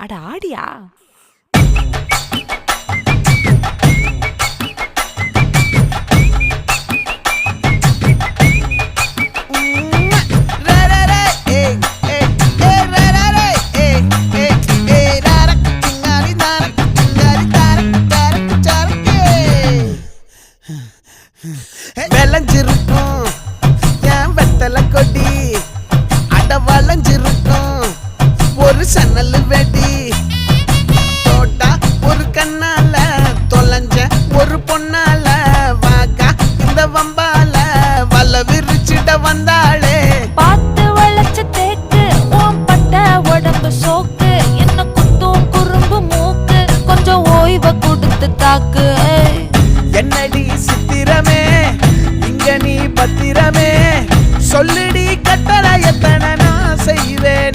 அட ஆடியா? விளைஞ்சிருக்கும் என் வெத்தலை கொடி, அட வளைஞ்சிருக்கும் ஒரு சன்னல் வெடி. தோட்டா ஒரு கண்ணால தொலைஞ்ச ஒரு பொண்ணால வாக்கா இந்த வம்பால வல விரிச்சிட வந்தாளே. பார்த்து வளைச்ச தேக்கு ஓம் பட்ட உடம்பு சோக்கு, என்ன குத்தும் குறும்பு மூக்கு, கொஞ்சம் ஓய்வை கொடுத்து தாக்கு. என்னடி சித்திரமே இங்க நீ பத்திரமே, சொல்லுடி கட்டளை எத்தனை நான் செய்வேன்.